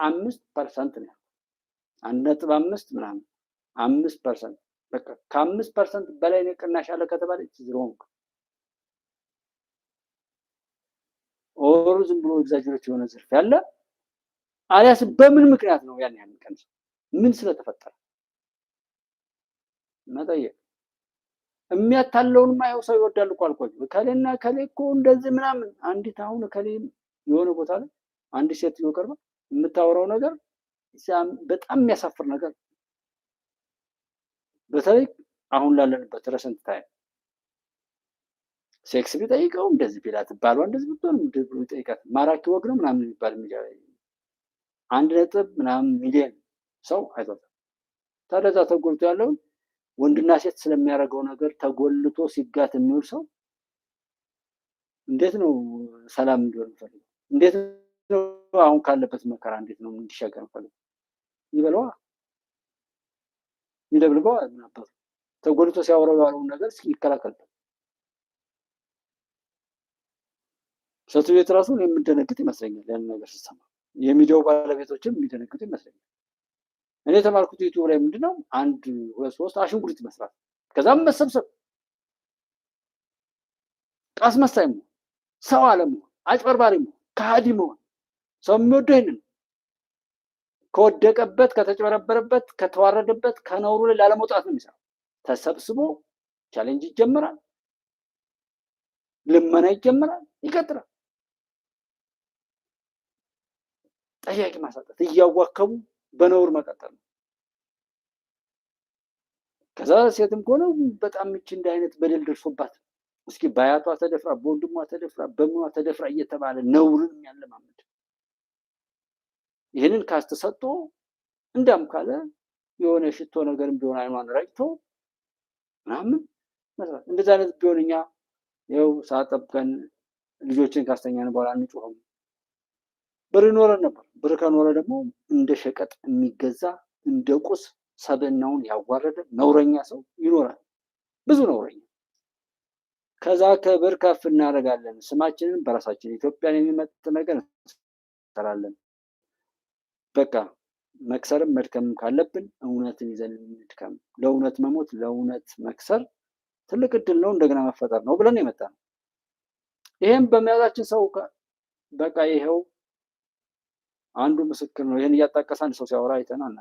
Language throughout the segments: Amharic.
5% ነው 1.5 ምናምን 5% በቃ ከ5% በላይ ነው ቅናሽ አለ ከተባለ ዝሮንግ ኦር ዝም ብሎ ኤግዛጀሬት የሆነ ዝርፍ ያለ አሊያስ በምን ምክንያት ነው ያን ቀንስ ምን ስለተፈጠረ መጠየቅ የሚያታለውን ማየው ሰው ይወዳል እኮ አልኳችሁ ከሌና ከሌ እኮ እንደዚህ ምናምን አንዲት አሁን ከሌ የሆነ ቦታ ላይ አንድ ሴት ነው ቀርባ የምታወራው ነገር በጣም የሚያሳፍር ነገር በተለይ አሁን ላለንበት ረሰንት ታይም ሴክስ ቢጠይቀው እንደዚህ ቢላት ባሏ እንደዚህ ብትሆን እንደዚህ ቢጠይቃት ማራኪ ወግ ነው ምናምን የሚባል ሚዲያ 1 ምናምን ሚሊዮን ሰው አይቷል ታዲያ ተጎልቶ ያለው ወንድና ሴት ስለሚያደርገው ነገር ተጎልቶ ሲጋት የሚውል ሰው እንዴት ነው ሰላም እንዲሆን ፈልገው እንዴት ነው አሁን ካለበት መከራ እንዴት ነው እንዲሻገር ፈልገው ይበለዋ ይደብልገው ነበር ተጎልቶ ሲያወራው ያለው ነገር ሲከላከል ሰውየው ራሱ የምደነግጥ ይመስለኛል ያን ነገር ሲሰማ የሚዲያው ባለቤቶችም የሚደነግጡ ይመስለኛል እኔ ተማርኩት ዩቲዩብ ላይ ምንድነው 1 2 3 አሽንጉሊት መስራት ከዛም መሰብሰብ አስመሳይም ሰው አለም አጭበርባሪም ከሃዲም ሰው የሚወደው ከወደቀበት ከተጨበረበረበት ከተዋረደበት ከነውሩ ላይ ላለመውጣት ነው የሚሰራው ተሰብስቦ ቻሌንጅ ይጀምራል ልመና ይጀምራል ይቀጥላል ጠያቂ ማሳጣት እያዋከቡ በነውር መቀጠል ከዛ ሴትም ሆነ በጣም እቺ እንደ አይነት በደል ደርሶባት እስኪ ባያቷ ተደፍራ በወንድሟ ተደፍራ በምኗ ተደፍራ እየተባለ ነውርን ያለማመድ ይሄንን ካስተሰጦ እንዳም ካለ የሆነ ሽቶ ነገርም ቢሆን አይኗን ረጭቶ ምናምን ማለት እንደዛ አይነት ቢሆንኛ ያው ሳጠብቀን ልጆችን ካስተኛን በኋላ እንጮህም ብር ይኖረን ነበር ብር ከኖረ ደግሞ እንደ ሸቀጥ የሚገዛ እንደ ቁስ ሰበናውን ያዋረደ ነውረኛ ሰው ይኖራል ብዙ ነውረኛ ከዛ ከብር ከፍ እናደርጋለን ስማችንን በራሳችን ኢትዮጵያን የሚመጥ ነገር እንሰራለን በቃ መክሰርም መድከም ካለብን እውነትን ይዘን እንድከም ለእውነት መሞት ለእውነት መክሰር ትልቅ እድል ነው እንደገና መፈጠር ነው ብለን የመጣነው ይሄን በመያዛችን ሰው በቃ ይሄው አንዱ ምስክር ነው ይሄን ያጣቀሰ አንድ ሰው ሲያወራ አይተናል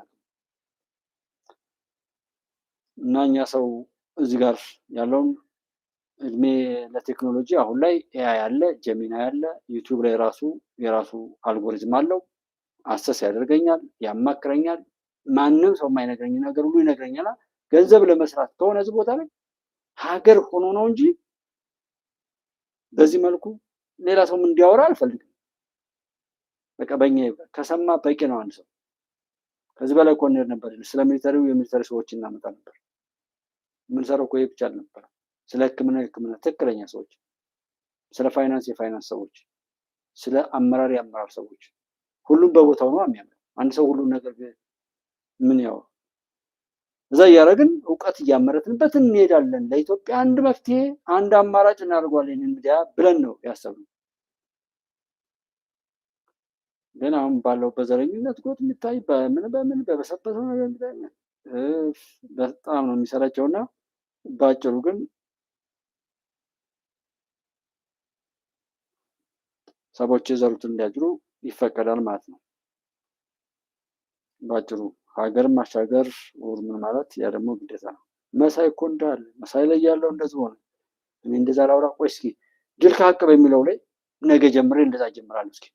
እናኛ ሰው እዚህ ጋር ያለው እድሜ ለቴክኖሎጂ አሁን ላይ ኤአይ አለ ጀሚና ያለ ዩቲዩብ ላይ የራሱ አልጎሪዝም አለው አሰስ ያደርገኛል ያማክረኛል ማንንም ሰው የማይነግረኝ ነገር ሁሉ ይነግረኛል ገንዘብ ለመስራት ከሆነ እዚህ ቦታ ላይ ሀገር ሆኖ ነው እንጂ በዚህ መልኩ ሌላ ሰው እንዲያወራ አልፈልግም በቃ በእኛ ከሰማ በቂ ነው አንድ ሰው ከዚህ በላይ ኮኔር ነበር ስለ ሚሊተሪው የሚሊተሪ ሰዎች እናመጣ ነበር ምን ሰራው ቆይ ብቻ ነበር ስለ ህክምና ትክክለኛ ሰዎች ስለ ፋይናንስ የፋይናንስ ሰዎች ስለ አመራር የአመራር ሰዎች ሁሉም በቦታው ነው የሚያምነው አንድ ሰው ሁሉ ነገር ምን ያው እዛ ያረግን ዕውቀት ያመረትንበት እንሄዳለን ለኢትዮጵያ አንድ መፍትሄ አንድ አማራጭ እናደርጋለን እንዲያ ብለን ነው ያሰብነው ግን አሁን ባለው በዘረኝነት ጎት የሚታይ በምን በበሰበሰው ነገር የሚታይ በጣም ነው የሚሰራቸውና ባጭሩ ግን ሰዎች ዘሩት እንዲያጅሩ ይፈቀዳል ማለት ነው ባጭሩ ሀገር ማሻገር ምን ማለት ያ ደግሞ ግዴታ ነው መሳይ እኮ እንዳለ መሳይ ላይ ያለው እንደዚህ ሆነ እኔ እንደዛ ላውራ ቆይ እስኪ ድል ከሀቅ በሚለው ላይ ነገ ጀምሬ እንደዛ ጀምራለሁ እስኪ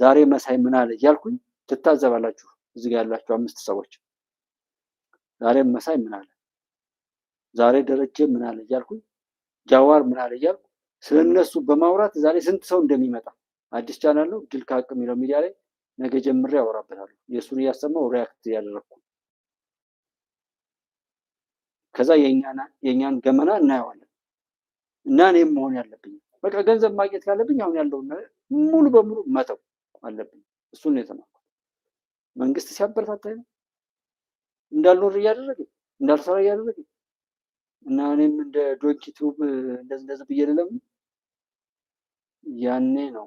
ዛሬ መሳይ ምን አለ ያልኩኝ ትታዘባላችሁ እዚህ ጋር ያላችሁ 5 ሰዎች ዛሬ መሳይ ምን አለ ዛሬ ደረጀ ምን አለ ያልኩኝ ጃዋር ምን አለ ያልኩ ስለነሱ በማውራት ዛሬ ስንት ሰው እንደሚመጣ አዲስ ቻናል ነው ድል ከሀቅ የሚለው ሚዲያ ላይ ነገ ጀምሬ አወራበታለሁ የሱን ያሰማው ሪአክት ያደረኩ ከዛ የኛን ገመና እናየዋለን እና እኔም መሆን ያለብኝ በቃ ገንዘብ ማግኘት ካለብኝ አሁን ያለው ሙሉ በሙሉ መተው አለብኝ እሱን ነው የተማርኩት መንግስት ሲያበረታታኝ እንዳልኖር ያደረገ እንዳልሰራ ያደረገ እና እኔም እንደ ዶንኪ ቲዩብ እንደዚህ ብየለም ያኔ ነው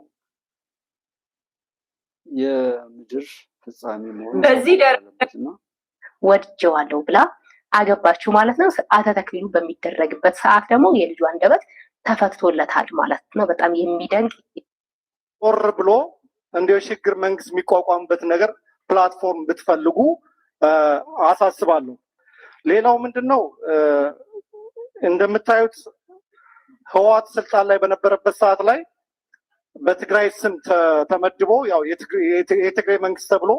የምድር ፍጻሜ መሆኑ በዚህ ደረጃ ወድጀዋለሁ ብላ አገባችሁ ማለት ነው። ስርዓተ ተክሊሉ በሚደረግበት ሰዓት ደግሞ የልጁ አንደበት ተፈትቶለታል ማለት ነው። በጣም የሚደንቅ ጦር ብሎ እንዲያው ሽግግር መንግስት የሚቋቋምበት ነገር ፕላትፎርም ብትፈልጉ አሳስባለሁ። ሌላው ምንድነው እንደምታዩት ህወሓት ስልጣን ላይ በነበረበት ሰዓት ላይ በትግራይ ስም ተመድቦ ያው የትግራይ መንግስት ተብሎ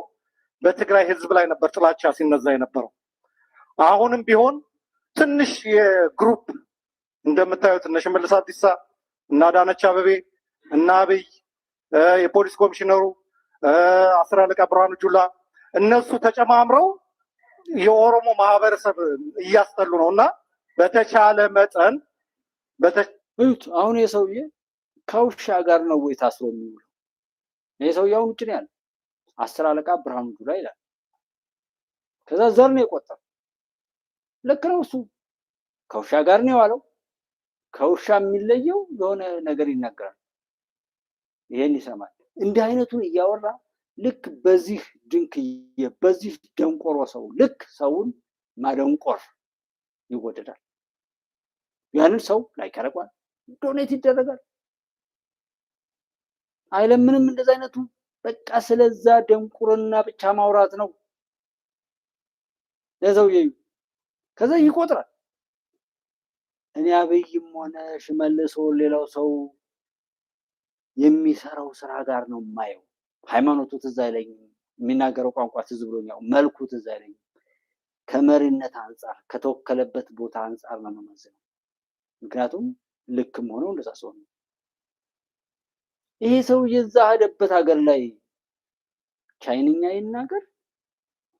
በትግራይ ህዝብ ላይ ነበር ጥላቻ ሲነዛ የነበረው። አሁንም ቢሆን ትንሽ የግሩፕ እንደምታዩት እነ ሽመልስ አብዲሳ እና አዳነች አቤቤ እና አብይ የፖሊስ ኮሚሽነሩ 10 አለቃ ብርሃኑ ጁላ እነሱ ተጨማምረው የኦሮሞ ማህበረሰብ እያስጠሉ ነውና በተቻለ መጠን አሁን የሰውዬ ከውሻ ጋር ነው ወይ ታስሮ የሚውለው? የሰውዬ አሁን ውጭ ነው ያለው። 10 አለቃ ብርሃኑ ጁላ ይላል። ከዛ ዘር ነው የቆጠረው። ልክ ነው። እሱ ከውሻ ጋር ነው የዋለው። ከውሻ የሚለየው የሆነ ነገር ይናገራል፣ ይሄን ይሰማል። እንዲህ አይነቱን እያወራ ልክ በዚህ ድንክዬ በዚህ ደንቆሮ ሰው ልክ ሰውን ማደንቆር ይወደዳል። ያንን ሰው ላይክ ያደርጋል፣ ዶኔት ይደረጋል። አይለምንም እንደዛ አይነቱ በቃ ስለዛ ደንቁርና ብቻ ማውራት ነው ለሰውዬው። ከዛ ይቆጥራል። እኔ አብይም ሆነ ሽመልስ ሌላው ሰው የሚሰራው ስራ ጋር ነው የማየው። ሃይማኖቱ ትዝ አይለኝም፣ የሚናገረው ቋንቋ ትዝ ብሎኛል፣ መልኩ ትዝ አይለኝም። ከመሪነት አንጻር ከተወከለበት ቦታ አንጻር ነው የምመዝነው። ምክንያቱም ልክም ሆነው እንደዛ ሰው ነው። ይሄ ሰው የዛ ሄደበት ሀገር ላይ ቻይንኛ ይናገር፣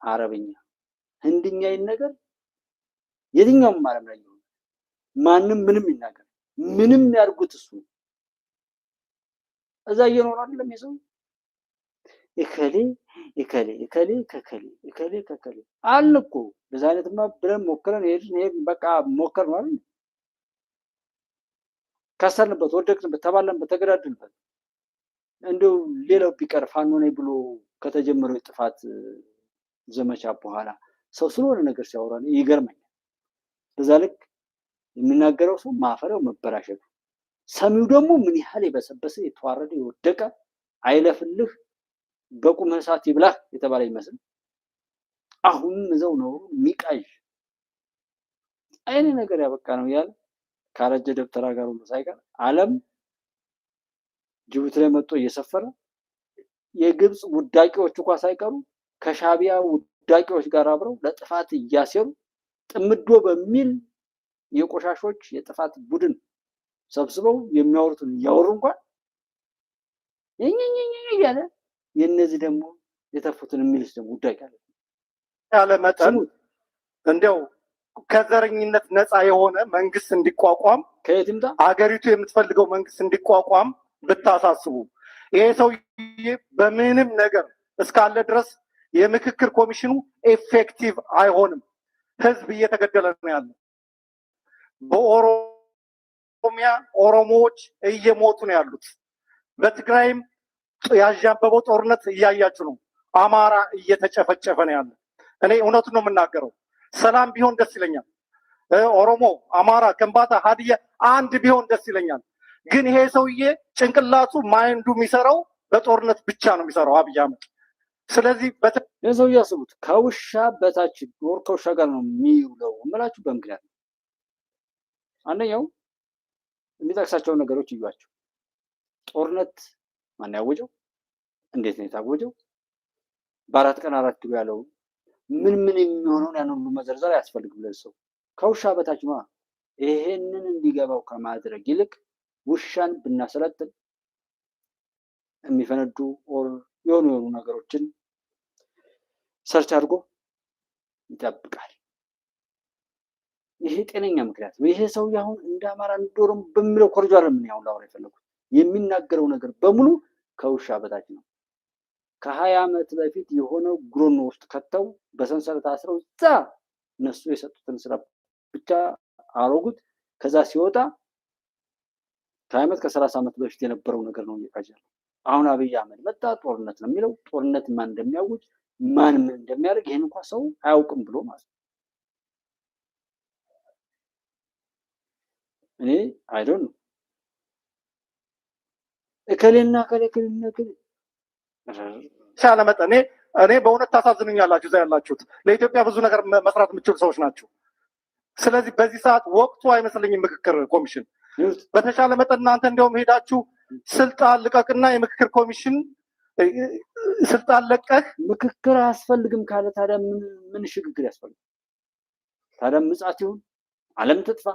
አረብኛ፣ ህንድኛ ይናገር፣ የትኛውም ዓለም ላይ ማንም ምንም ይናገር ምንም ያርጉት እሱ እዛ እየኖረ አይደለም የሰው እከሌ እከሌ እከሌ ከከሌ እከሌ ከከሌ አልኩ። በዛ አይነትማ ብለን ሞክረን ሄድን በቃ ሞከር ነው አይደል? ከሰርንበት፣ ወደቅንበት፣ ተባለንበት፣ ተገዳድልበት። እንደው ሌላው ቢቀር ፋኖ ነኝ ብሎ ከተጀመረው የጥፋት ዘመቻ በኋላ ሰው ስለሆነ ነገር ሲያወራ ይገርመኛል። በዛ ልክ የሚናገረው ሰው ማፈሪያው መበላሸቱ፣ ሰሚው ደግሞ ምን ያህል የበሰበሰ የተዋረደ የወደቀ አይለፍልህ በቁም እሳት ይብላህ የተባለ ይመስል አሁንም እዛው ነው ሚቃዥ አይኔ ነገር ያበቃ ነው ያለ ካረጀ ደብተራ ጋር ሁሉ ሳይቀር ዓለም ጅቡቲ ላይ መጥቶ እየሰፈረ የግብጽ ውዳቂዎች እንኳን ሳይቀሩ ከሻቢያ ውዳቂዎች ጋር አብረው ለጥፋት እያሴሩ ጥምዶ በሚል የቆሻሾች የጥፋት ቡድን ሰብስበው የሚያወሩትን እያወሩ እንኳን ያለ የነዚህ ደግሞ የተፉትን የሚልስ ደግሞ ውዳቂ አለ ያለ መጠን እንደው ከዘረኝነት ነፃ የሆነ መንግስት እንዲቋቋም ከየትምታ አገሪቱ የምትፈልገው መንግስት እንዲቋቋም ብታሳስቡ። ይሄ ሰው በምንም ነገር እስካለ ድረስ የምክክር ኮሚሽኑ ኤፌክቲቭ አይሆንም። ህዝብ እየተገደለ ነው ያለው። በኦሮሚያ ኦሮሞዎች እየሞቱ ነው ያሉት። በትግራይም ያዣበበው ጦርነት እያያችሁ ነው። አማራ እየተጨፈጨፈ ነው ያለው። እኔ እውነቱን ነው የምናገረው። ሰላም ቢሆን ደስ ይለኛል። ኦሮሞ፣ አማራ፣ ከምባታ፣ ሀዲያ አንድ ቢሆን ደስ ይለኛል። ግን ይሄ ሰውዬ ጭንቅላቱ ማይንዱ የሚሰራው በጦርነት ብቻ ነው የሚሰራው አብይ አህመድ። ስለዚህ የሰው ያስቡት ከውሻ በታች ኖር ከውሻ ጋር ነው የሚውለው እምላችሁ በምክንያት ነው። አንደኛው የሚጠቅሳቸው ነገሮች እዩዋቸው። ጦርነት ማን ያወጀው? እንዴት ነው የታወጀው? በ4 ቀን 4 ኪሎ ያለው ምን የሚሆነውን ያን ሁሉ መዘርዘር አያስፈልግም ለሰው። ከውሻ በታች ነው። ይሄንን እንዲገባው ከማድረግ ይልቅ ውሻን ብናሰለጥን የሚፈነዱ የሆኑ ነገሮችን ሰርች አድርጎ ይጠብቃል። ይሄ ጤነኛ ምክንያት ነው። ይሄ ሰው አሁን እንደ አማራ እንደሮም በሚለው ኮርጆር ምን ያው ላወራ የፈለኩት የሚናገረው ነገር በሙሉ ከውሻ በታች ነው። ከ20 ዓመት በፊት የሆነው ግሮኖ ውስጥ ከተው በሰንሰለት አስረው እዛ እነሱ የሰጡትን ስራ ብቻ አሮጉት። ከዛ ሲወጣ ከ20 ዓመት ከ30 ዓመት በፊት የነበረው ነገር ነው እየቃጀ አሁን አብይ አህመድ መጣ ጦርነት ነው የሚለው። ጦርነት ማን እንደሚያውጅ ማን ምን እንደሚያደርግ ይሄን እንኳን ሰው አያውቅም ብሎ ማለት ነው። እኔ አይ ዶንት ኖ እከሌና ከለከልና ሻለ መጠኔ እኔ በእውነት ታሳዝኑኛላችሁ። እዛ ያላችሁት ለኢትዮጵያ ብዙ ነገር መስራት የምትችሉ ሰዎች ናቸው። ስለዚህ በዚህ ሰዓት ወቅቱ አይመስለኝም ምክክር ኮሚሽን። በተሻለ መጠን እናንተ እንደውም ሄዳችሁ ስልጣን ልቀቅና የምክክር ኮሚሽን ስልጣን ለቀህ ምክክር አያስፈልግም ካለ ታዲያ ምን ሽግግር ያስፈልግ? ታዲያ ምጽአት ይሁን ዓለም ትጥፋ?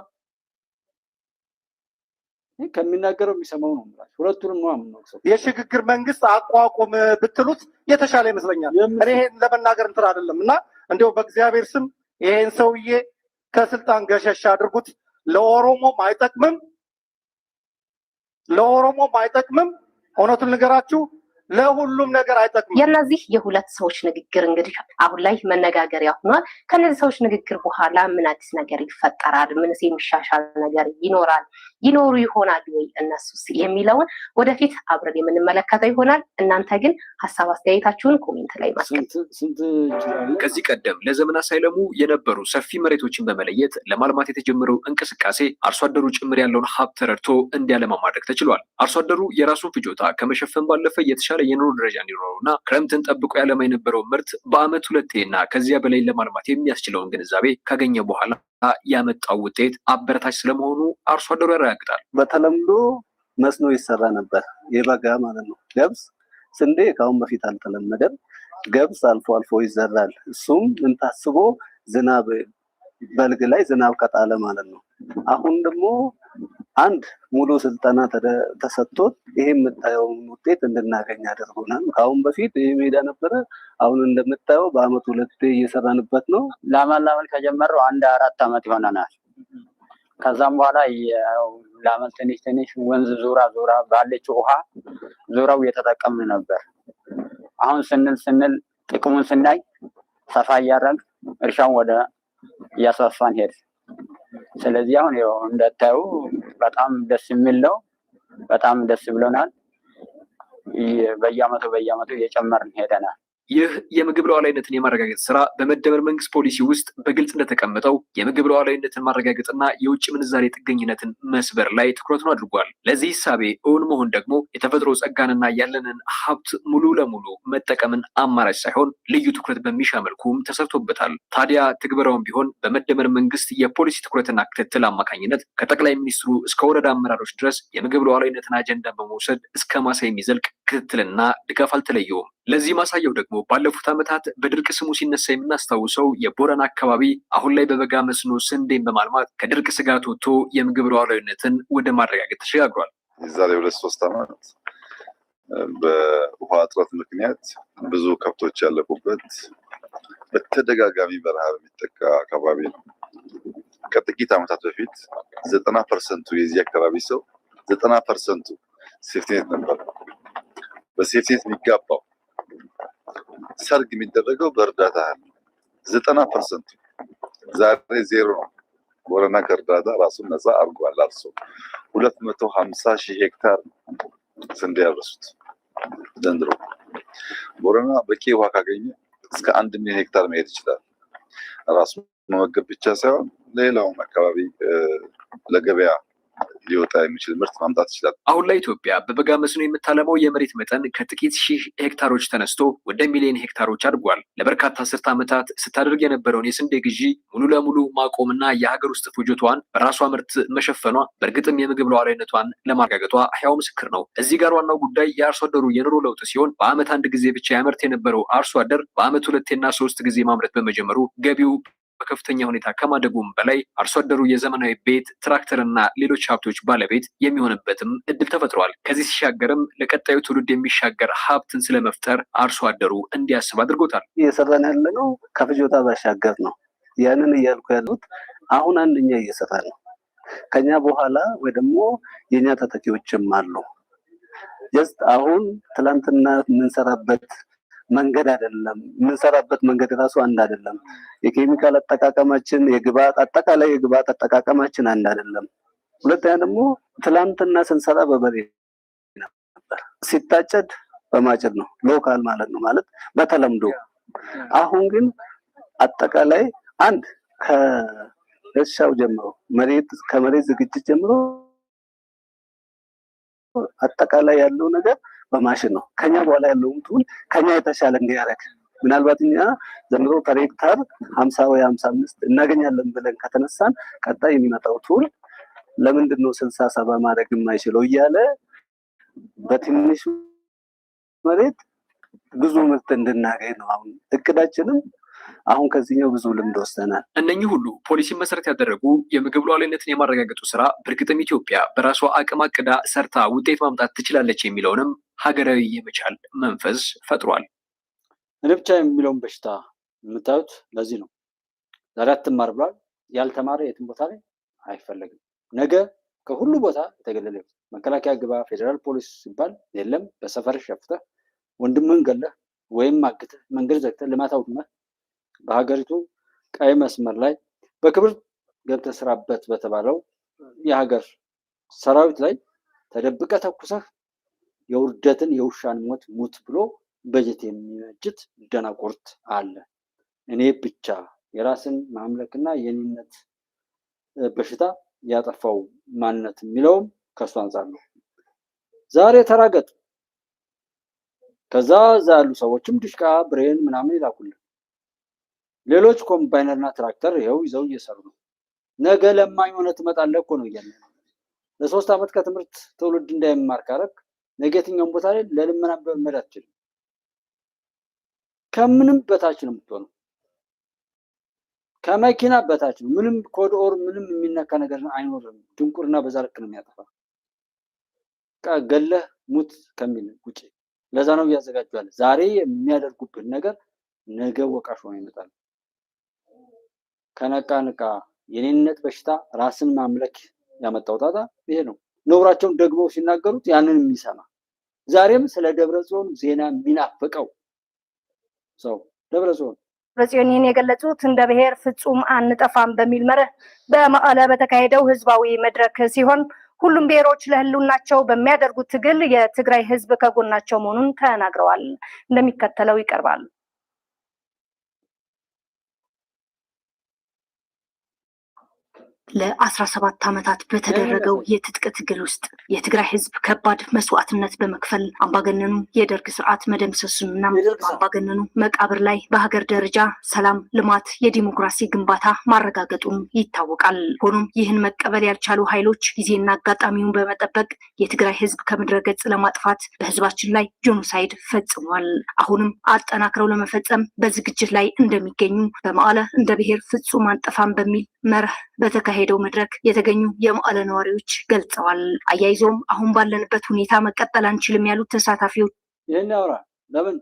ከሚናገረው የሚሰማው ነው ማለት ሁለቱንም ነው የምንወቅሰው። የሽግግር መንግስት አቋቁም ብትሉት የተሻለ ይመስለኛል። እኔ ይሄን ለመናገር እንትን አይደለም እና እንደው በእግዚአብሔር ስም ይሄን ሰውዬ ከስልጣን ገሸሽ አድርጉት። ለኦሮሞም አይጠቅምም፣ ለኦሮሞም አይጠቅምም። እውነቱን ንገራችሁ ለሁሉም ነገር አይጠቅምም። የእነዚህ የሁለት ሰዎች ንግግር እንግዲህ አሁን ላይ መነጋገሪያ ሆኗል። ከነዚህ ሰዎች ንግግር በኋላ ምን አዲስ ነገር ይፈጠራል? ምንስ የሚሻሻል ነገር ይኖራል? ይኖሩ ይሆናል ወይ እነሱስ የሚለውን ወደፊት አብረን የምንመለከተው ይሆናል። እናንተ ግን ሀሳብ አስተያየታችሁን ኮሜንት ላይ ማስቀመጥ። ከዚህ ቀደም ለዘመናት ሳይለሙ የነበሩ ሰፊ መሬቶችን በመለየት ለማልማት የተጀመረው እንቅስቃሴ አርሶ አደሩ ጭምር ያለውን ሀብት ተረድቶ እንዲያለማ ማድረግ ተችሏል። አርሶ አደሩ የራሱን ፍጆታ ከመሸፈን ባለፈ የተሻለ የኑሮ ደረጃ እንዲኖረውና ክረምትን ጠብቆ ያለማ የነበረው ምርት በአመት ሁለቴና ከዚያ በላይ ለማልማት የሚያስችለውን ግንዛቤ ካገኘ በኋላ ያመጣው ውጤት አበረታች ስለመሆኑ አርሶ አደሩ ያረጋግጣል። በተለምዶ መስኖ ይሰራ ነበር፣ የበጋ ማለት ነው። ገብስ፣ ስንዴ ከአሁን በፊት አልተለመደም። ገብስ አልፎ አልፎ ይዘራል። እሱም ምን ታስቦ ዝናብ በልግ ላይ ዝናብ ከጣለ ማለት ነው። አሁን ደግሞ አንድ ሙሉ ስልጠና ተሰጥቶት ይሄ የምታየውን ውጤት እንድናገኝ አድርጎናል። ከአሁን በፊት ይሄ ሜዳ ነበረ። አሁን እንደምታየው በአመት ሁለቴ እየሰራንበት ነው። ላመን ከጀመረው 4 አመት ይሆነናል። ከዛም በኋላ ላመን ትንሽ ወንዝ ዙራ ባለችው ውሃ ዙራው እየተጠቀምን ነበር። አሁን ስንል ጥቅሙን ስናይ ሰፋ እያደረግ እርሻውን ወደ እያስፋፋን ሄድ። ስለዚህ አሁን እንደታዩ በጣም ደስ የሚል ነው። በጣም ደስ ብሎናል። በየአመቱ እየጨመርን ሄደናል። ይህ የምግብ ሉዓላዊነትን የማረጋገጥ ስራ በመደመር መንግስት ፖሊሲ ውስጥ በግልጽ እንደተቀመጠው የምግብ ሉዓላዊነትን ማረጋገጥና የውጭ ምንዛሬ ጥገኝነትን መስበር ላይ ትኩረቱን አድርጓል። ለዚህ ሂሳቤ እውን መሆን ደግሞ የተፈጥሮ ጸጋንና ያለንን ሀብት ሙሉ ለሙሉ መጠቀምን አማራጭ ሳይሆን ልዩ ትኩረት በሚሻ መልኩም ተሰርቶበታል። ታዲያ ትግበራውን ቢሆን በመደመር መንግስት የፖሊሲ ትኩረትና ክትትል አማካኝነት ከጠቅላይ ሚኒስትሩ እስከ ወረዳ አመራሮች ድረስ የምግብ ሉዓላዊነትን አጀንዳ በመውሰድ እስከ ማሳ የሚዘልቅ ክትትልና ድጋፍ አልተለየውም። ለዚህ ማሳያው ደግሞ ባለፉት ዓመታት በድርቅ ስሙ ሲነሳ የምናስታውሰው የቦረና አካባቢ አሁን ላይ በበጋ መስኖ ስንዴን በማልማት ከድርቅ ስጋት ወጥቶ የምግብ ሉዓላዊነትን ወደ ማረጋገጥ ተሸጋግሯል። የዛሬ 2-3 ዓመት በውሃ እጥረት ምክንያት ብዙ ከብቶች ያለቁበት በተደጋጋሚ በረሃብ የሚጠቃ አካባቢ ነው። ከጥቂት ዓመታት በፊት 90% የዚህ አካባቢ ሰው 90% ሴፍቲኔት ነበር። በሴፍቲኔት የሚጋባው ሰርግ የሚደረገው በእርዳታ 90%። ዛሬ ዜሮ ነው። ቦረና ከእርዳታ ራሱን ነፃ አድርጓል። አርሶ 250,000 ሄክታር ስንዴ ያረሱት ዘንድሮ። ቦረና በቂ ውሃ ካገኘ እስከ 1 ሚሊዮን ሄክታር መሄድ ይችላል። ራሱ መመገብ ብቻ ሳይሆን ሌላውን አካባቢ ለገበያ ሊወጣ የሚችል ምርት ማምጣት ይችላል። አሁን ላይ ኢትዮጵያ በበጋ መስኖ የምታለማው የመሬት መጠን ከጥቂት ሺህ ሄክታሮች ተነስቶ ወደ ሚሊዮን ሄክታሮች አድጓል። ለበርካታ አስርት ዓመታት ስታደርግ የነበረውን የስንዴ ግዢ ሙሉ ለሙሉ ማቆምና የሀገር ውስጥ ፍጆቷን በራሷ ምርት መሸፈኗ በእርግጥም የምግብ ሉዓላዊነቷን ለማረጋገጧ ሕያው ምስክር ነው። እዚህ ጋር ዋናው ጉዳይ የአርሶ አደሩ የኑሮ ለውጥ ሲሆን በዓመት 1 ጊዜ ብቻ ያመርት የነበረው አርሶ አደር በዓመት 2 እና 3 ጊዜ ማምረት በመጀመሩ ገቢው በከፍተኛ ሁኔታ ከማደጉም በላይ አርሶ አደሩ የዘመናዊ ቤት፣ ትራክተርና ሌሎች ሀብቶች ባለቤት የሚሆንበትም እድል ተፈጥሯል። ከዚህ ሲሻገርም ለቀጣዩ ትውልድ የሚሻገር ሀብትን ስለመፍጠር አርሶ አደሩ እንዲያስብ አድርጎታል። እየሰራን ያለነው ከፍጆታ ባሻገር ነው። ያንን እያልኩ ያሉት አሁን አንደኛ እየሰራን ነው። ከኛ በኋላ ወይ ደግሞ የኛ ተተኪዎችም አሉ። ጀስት አሁን ትላንትና የምንሰራበት መንገድ አይደለም። የምንሰራበት መንገድ ራሱ አንድ አይደለም። የኬሚካል አጠቃቀማችን፣ አጠቃላይ የግብአት አጠቃቀማችን አንድ አይደለም። ሁለተኛ ደግሞ ትላንትና ስንሰራ በበሬ ነበር። ነበር። ሲታጨድ በማጨድ ነው፣ ሎካል ማለት ነው፣ ማለት በተለምዶ። አሁን ግን አጠቃላይ አንድ ከእርሻው ጀምሮ ከመሬት ዝግጅት ጀምሮ አጠቃላይ ያለው ነገር በማሽን ነው። ከኛ በኋላ ያለውም ቱል ከኛ የተሻለ እንዲያደርግ ምናልባት እኛ ዘንድሮ ፐር ሄክታር 50 ወይ 55 እናገኛለን ብለን ከተነሳን ቀጣይ የሚመጣው ቱል ለምንድን ነው 60 70 ማድረግ የማይችለው እያለ በትንሹ መሬት ብዙ ምርት እንድናገኝ ነው አሁን እቅዳችንም። አሁን ከዚህኛው ብዙ ልምድ ወስደናል። እነኚህ ሁሉ ፖሊሲን መሰረት ያደረጉ የምግብ ሉዓላዊነትን የማረጋገጡ ስራ በእርግጥም ኢትዮጵያ በራሷ አቅም አቅዳ ሰርታ ውጤት ማምጣት ትችላለች የሚለውንም ሀገራዊ የመቻል መንፈስ ፈጥሯል። እኔ ብቻ የሚለውን በሽታ የምታዩት ለዚህ ነው። ዛሬ አትማር ብሏል። ያልተማረ የትም ቦታ ላይ አይፈለግም። ነገ ከሁሉ ቦታ የተገለለ መከላከያ ግባ፣ ፌዴራል ፖሊስ ሲባል የለም። በሰፈር ሸፍተህ ወንድምህን ገለህ ወይም አግተህ መንገድ ዘግተህ ልማት አውድመህ በሀገሪቱ ቀይ መስመር ላይ በክብር ገብተህ ስራበት በተባለው የሀገር ሰራዊት ላይ ተደብቀ ተኩሰህ የውርደትን የውሻን ሞት ሙት ብሎ በጀት የሚመጅት ደናቁርት አለ። እኔ ብቻ የራስን ማምለክና የኔነት በሽታ ያጠፋው ማንነት የሚለውም ከሱ አንጻር ነው። ዛሬ ተራገጥ። ከዛ እዛ ያሉ ሰዎችም ድሽቃ ብሬን ምናምን ይላኩልን። ሌሎች ኮምባይነርና ትራክተር ይኸው ይዘው እየሰሩ ነው። ነገ ለማኝ ሆነ ትመጣለህ እኮ ነው እያለ ለ3 ዓመት ከትምህርት ትውልድ እንዳይማር ካረግ ነገ የትኛውም ቦታ ላይ ለልመና በመሄድ አትችልም። ከምንም በታች ነው የምትሆነው። ከመኪና በታች ነው። ምንም ኮድ ኦር ምንም የሚነካ ነገር አይኖርም። ድንቁርና በዛ ልክ ነው የሚያጠፋ። ገለህ ሙት ከሚል ውጪ ለዛ ነው እያዘጋጁ። ዛሬ የሚያደርጉብን ነገር ነገ ወቃሽ ሆኖ ይመጣል። ከነቃ ንቃ። የኔነት በሽታ ራስን ማምለክ ያመጣው ጣጣ ይሄ ነው። ነውራቸውን ደግሞ ሲናገሩት ያንን የሚሰማ ዛሬም ስለ ደብረጽዮን ዜና የሚናፍቀው ሰው ደብረጽዮን ይህን የገለጹት እንደ ብሔር ፍጹም አንጠፋም በሚል መርህ በመቀለ በተካሄደው ህዝባዊ መድረክ ሲሆን ሁሉም ብሔሮች ለህልውናቸው በሚያደርጉት ትግል የትግራይ ህዝብ ከጎናቸው መሆኑን ተናግረዋል። እንደሚከተለው ይቀርባል። ለ17 ዓመታት በተደረገው የትጥቅ ትግል ውስጥ የትግራይ ህዝብ ከባድ መስዋዕትነት በመክፈል አምባገነኑ የደርግ ስርዓት መደምሰሱንና በአምባገነኑ መቃብር ላይ በሀገር ደረጃ ሰላም፣ ልማት፣ የዲሞክራሲ ግንባታ ማረጋገጡን ይታወቃል። ሆኖም ይህን መቀበል ያልቻሉ ኃይሎች ጊዜና አጋጣሚውን በመጠበቅ የትግራይ ህዝብ ከምድረ ገጽ ለማጥፋት በህዝባችን ላይ ጄኖሳይድ ፈጽሟል። አሁንም አጠናክረው ለመፈጸም በዝግጅት ላይ እንደሚገኙ በመቀለ እንደ ብሔር ፍጹም አንጠፋም በሚል መርህ በተካሄደው መድረክ የተገኙ የመቀለ ነዋሪዎች ገልጸዋል። አያይዞም አሁን ባለንበት ሁኔታ መቀጠል አንችልም ያሉት ተሳታፊዎች ይህን ያወራል። ለምን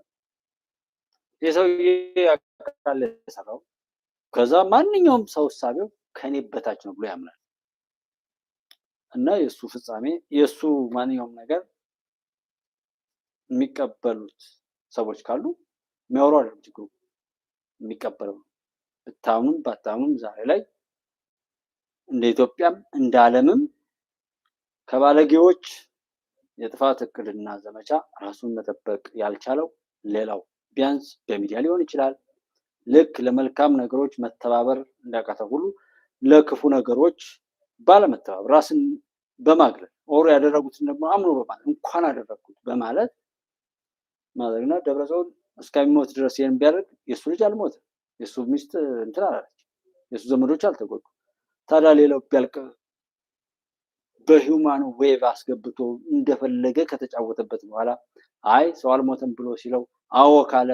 የሰውዬ ያቃለ ሰራው ከዛ ማንኛውም ሰው ሳቢው ከኔ በታች ነው ብሎ ያምናል እና የሱ ፍጻሜ የሱ ማንኛውም ነገር የሚቀበሉት ሰዎች ካሉ የሚያወሩ አይደለም ችግሩ የሚቀበለው ብታምኑም ባታምኑም ዛሬ ላይ እንደ ኢትዮጵያም እንደ ዓለምም ከባለጌዎች የጥፋት እቅድና ዘመቻ ራሱን መጠበቅ ያልቻለው ሌላው ቢያንስ በሚዲያ ሊሆን ይችላል። ልክ ለመልካም ነገሮች መተባበር እንዳቃተው ሁሉ ለክፉ ነገሮች ባለመተባበር ራስን በማግለል ኦር ያደረጉትን ደግሞ አምኖ በማለት እንኳን አደረኩት በማለት ማለትና ደብረጽዮን እስከሚሞት ድረስ ይሄን ቢያደርግ የሱ ልጅ አልሞተ፣ የሱ ሚስት እንትን አላለች፣ የሱ ዘመዶች አልተጎዱ። ታዲያ ሌላው ቢያልቅ በሂውማን ዌቭ አስገብቶ እንደፈለገ ከተጫወተበት በኋላ አይ ሰው አልሞተም ብሎ ሲለው አዎ ካለ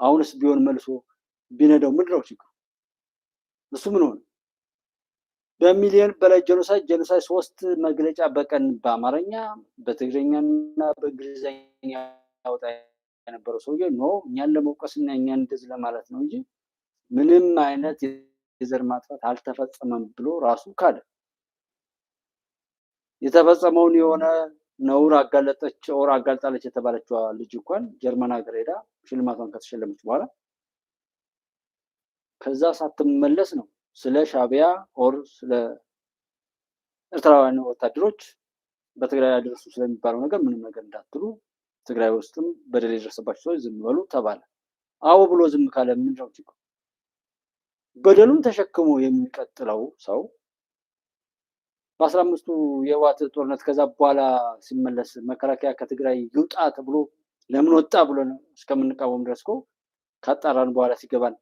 አሁንስ ቢሆን መልሶ ቢነደው ምንድነው ችግሩ? እሱ ምን ሆነ? በሚሊዮን በላይ ጄኖሳይድ 3 መግለጫ በቀን በአማርኛ በትግርኛና በእንግሊዝኛ ያወጣ የነበረው ሰውዬ ኖ እኛን ለመውቀስና እኛን እንደዚህ ለማለት ነው እንጂ ምንም አይነት የዘር ማጥፋት አልተፈጸመም ብሎ ራሱ ካደ። የተፈጸመውን የሆነ ነውር አጋለጠች ኦር አጋልጣለች የተባለችው ልጅ እንኳን ጀርመን ሀገር ሄዳ ሽልማቷን ከተሸለመች በኋላ ከዛ ሳትመለስ ነው ስለ ሻቢያ ኦር ስለ ኤርትራውያን ወታደሮች በትግራይ ያደረሱ ስለሚባለው ነገር ምንም ነገር እንዳትሉ፣ ትግራይ ውስጥም በደል የደረሰባቸው ሰዎች ዝም በሉ ተባለ። አዎ ብሎ ዝም ካለ ምንድን ነው ችግሩ? በደሉን ተሸክሞ የሚቀጥለው ሰው በ15ቱ የህወሓት ጦርነት ከዛ በኋላ ሲመለስ መከላከያ ከትግራይ ይውጣ ተብሎ ለምን ወጣ ብሎ እስከምንቃወም ድረስ እኮ ካጣራን በኋላ ሲገባን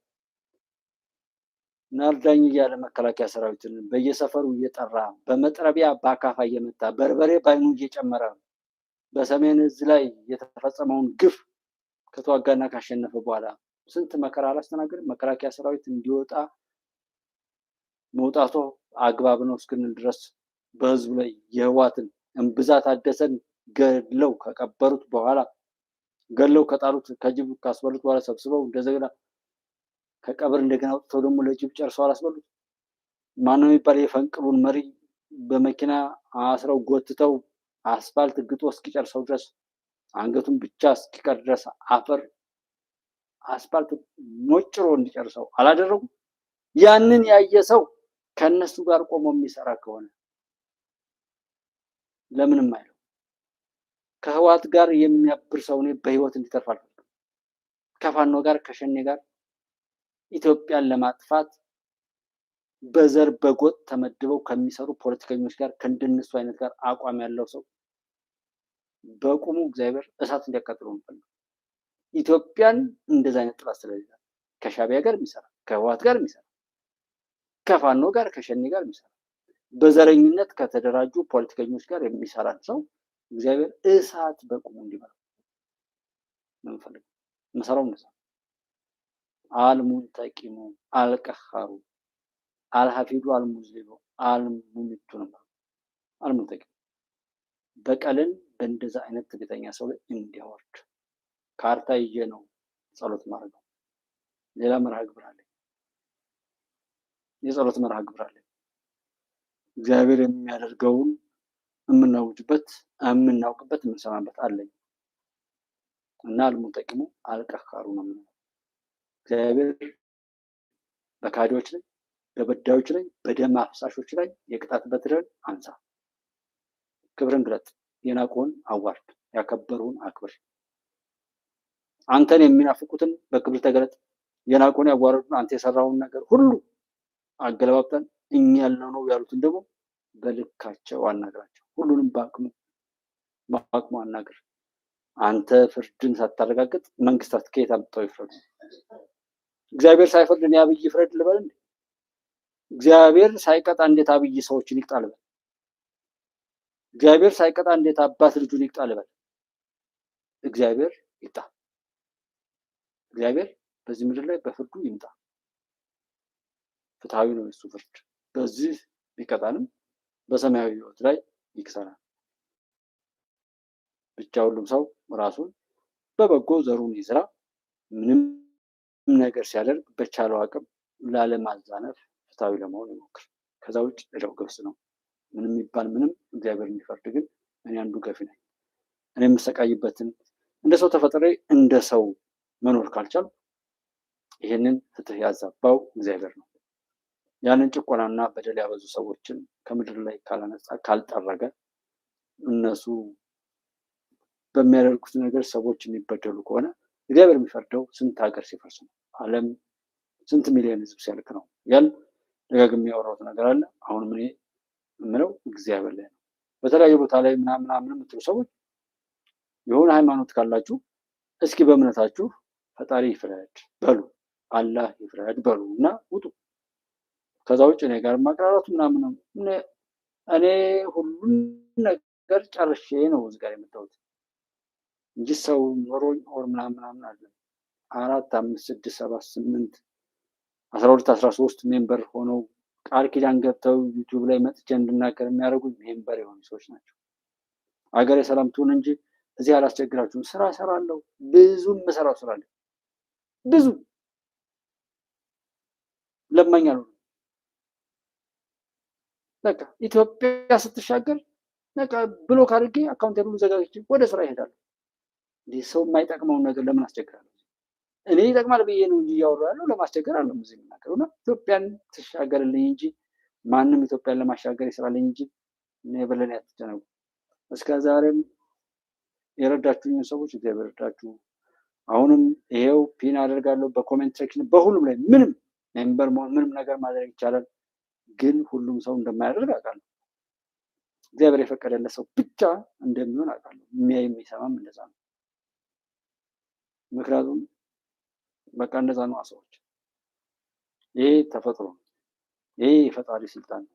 ናርዳኝ እያለ መከላከያ ሰራዊትን በየሰፈሩ እየጠራ በመጥረቢያ በአካፋ እየመታ በርበሬ ባይኑ እየጨመረ በሰሜን እዝ ላይ የተፈጸመውን ግፍ ከተዋጋና ካሸነፈ በኋላ ስንት መከራ አላስተናገድም? መከላከያ ሰራዊት እንዲወጣ መውጣቱ አግባብ ነው እስክንል ድረስ በህዝቡ ላይ የህወሓትን እምብዛ ታደሰን ገድለው ከቀበሩት በኋላ ገድለው ከጣሉት ከጅብ ካስበሉት በኋላ ሰብስበው እንደገና ከቀብር እንደገና አውጥተው ደግሞ ለጅብ ጨርሰው አላስበሉት። ማነው የሚባል የፈንቅሉን መሪ በመኪና አስረው ጎትተው አስፋልት ግጦ እስኪጨርሰው ድረስ አንገቱን ብቻ እስኪቀር ድረስ አፈር አስፋልት ሞጭሮ እንዲጨርሰው አላደረጉም። ያንን ያየ ሰው ከነሱ ጋር ቆሞ የሚሰራ ከሆነ ለምንም አይለው። ከህወሓት ጋር የሚያብር ሰው እኔ በህይወት እንዲተርፍ አልፈልግም። ከፋኖ ጋር ከሸኔ ጋር ኢትዮጵያን ለማጥፋት በዘር በጎጥ ተመድበው ከሚሰሩ ፖለቲከኞች ጋር ከእንደነሱ አይነት ጋር አቋም ያለው ሰው በቁሙ እግዚአብሔር እሳት እንዲያቃጥሉ እንፈልግ። ኢትዮጵያን እንደዛ አይነት ጥላት ስለሌለ ከሻቢያ ጋር የሚሰራ ከህወሓት ጋር የሚሰራ ከፋኖ ጋር ከሸኔ ጋር የሚሰራ በዘረኝነት ከተደራጁ ፖለቲከኞች ጋር የሚሰራ ሰው እግዚአብሔር እሳት በቁሙ እንዲበላ ነው የምፈልገው። መሰራው እንደዛ አልሙንተቂሙ አልቀኻሩ አልሐፊዱ አልሙዝሊሙ አልሙሚቱ ነው። አልሙንተቂሙ በቀልን በእንደዛ አይነት ትዕቢተኛ ሰው ላይ እንዲያወርድ ካርታ ይዤ ነው ጸሎት ማድረግ ነው። ሌላ መርሃ ግብር አለ። የጸሎት መርሃ ግብር አለ። እግዚአብሔር የሚያደርገውን የምናውጅበት የምናውቅበት የምንሰማበት አለኝ እና አልሙንተቂሙ አልቀኻሩ ነው። እግዚአብሔር በካዲዎች ላይ በበዳዮች ላይ በደም አፍሳሾች ላይ የቅጣት በትርን አንሳ። ክብርን ግለጥ፣ የናቁህን አዋርድ፣ ያከበሩህን አክብር። አንተን የሚናፍቁትን በክብር ተገለጥ፣ የናቁህን ያዋረዱን አንተ የሰራውን ነገር ሁሉ አገለባብጠን እኛ ያልነው ነው ያሉትን ደግሞ በልካቸው አናግራቸው። ሁሉንም በአቅሙ አናግር። አንተ ፍርድን ሳታረጋግጥ መንግስታት ከየት አምጥተው ይፍረዱ? እግዚአብሔር ሳይፈርድ እኔ አብይ ይፍረድ ልበል እንዴ? እግዚአብሔር ሳይቀጣ እንዴት አብይ ሰዎችን ይቅጣ ልበል? እግዚአብሔር ሳይቀጣ እንዴት አባት ልጁን ይቅጣ ልበል? እግዚአብሔር ይቅጣ። እግዚአብሔር በዚህ ምድር ላይ በፍርዱ ይምጣ። ፍትሃዊ ነው የሱ ፍርድ። በዚህ ቢቀጣንም በሰማያዊ ህይወት ላይ ይክሰናል። ብቻ ሁሉም ሰው ራሱን በበጎ ዘሩን ይዝራ። ምንም ነገር ሲያደርግ በቻለው አቅም ላለማዛነፍ ፍትሃዊ ለመሆን ይሞክር። ከዛ ውጭ እዳው ገብስ ነው። ምንም ይባል ምንም እግዚአብሔር እንዲፈርድ ግን እኔ አንዱ ገፊ ነኝ። እኔ የምሰቃይበትን እንደ ሰው ተፈጥሬ እንደ ሰው መኖር ካልቻል ይህንን ፍትህ ያዛባው እግዚአብሔር ነው። ያንን ጭቆናና በደል ያበዙ ሰዎችን ከምድር ላይ ካላነጻ ካልጠረገ እነሱ በሚያደርጉት ነገር ሰዎች የሚበደሉ ከሆነ እግዚአብሔር የሚፈርደው ስንት ሀገር ሲፈርስ ነው። ዓለም ስንት ሚሊዮን ህዝብ ሲያልቅ ነው። ያን ደጋግሜ ያወራሁት ነገር አለ። አሁንም እኔ የምለው እግዚአብሔር ላይ ነው። በተለያዩ ቦታ ላይ ምናምን የምትሉ ሰዎች የሆነ ሃይማኖት ካላችሁ እስኪ በእምነታችሁ ፈጣሪ ይፍረድ በሉ፣ አላህ ይፍረድ በሉ እና ውጡ። ከዛ ውጭ እኔ ጋር ማቅራራቱ ምናምን እኔ ሁሉን ነገር ጨርሼ ነው እዚህ ጋር የመጣሁት እንጂ ሰው ኖሮኝ ኦር ምናምን አለ 4 5 6 7 8 12 13 ሜምበር ሆነው ቃል ኪዳን ገብተው ዩቲዩብ ላይ መጥቼ እንድናገር የሚያደርጉኝ ሜምበር የሆኑ ሰዎች ናቸው። አገሬ ሰላም ትሁን እንጂ እዚህ አላስቸግራችሁም። ስራ እሰራለሁ። ብዙ የምሰራው ስራ አለ። ብዙ ለማኝ አልሆንም። በቃ ኢትዮጵያ ስትሻገር በቃ ብሎክ አድርጌ አካውንቴብል ዘጋግቼ ወደ ስራ ይሄዳሉ። እንዲህ ሰው የማይጠቅመውን ነገር ለምን አስቸግራለሁ? እኔ ይጠቅማል ብዬ ነው እንጂ እያወራሁ ያለው ለማስቸገር አለ ሙዚ የምናገረው እና ኢትዮጵያን ትሻገርልኝ እንጂ ማንም ኢትዮጵያን ለማሻገር ይስራልኝ እንጂ እኔ በለኔ አትጨነቁ። እስከ ዛሬም የረዳችሁኝን ሰዎች እግዚአብሔር ይርዳችሁ። አሁንም ይሄው ፒን አደርጋለሁ በኮሜንት ሴክሽን በሁሉም ላይ ምንም ሜምበር መሆን ምንም ነገር ማድረግ ይቻላል፣ ግን ሁሉም ሰው እንደማያደርግ አውቃለሁ። እግዚአብሔር የፈቀደለት ሰው ብቻ እንደሚሆን አውቃለሁ። የሚያይ የሚሰማም እንደዛ ነው። ምክንያቱም በቃ እንደዛ ነው ሰዎች። ይሄ ተፈጥሮ ነው። ይሄ የፈጣሪ ስልጣን ነው።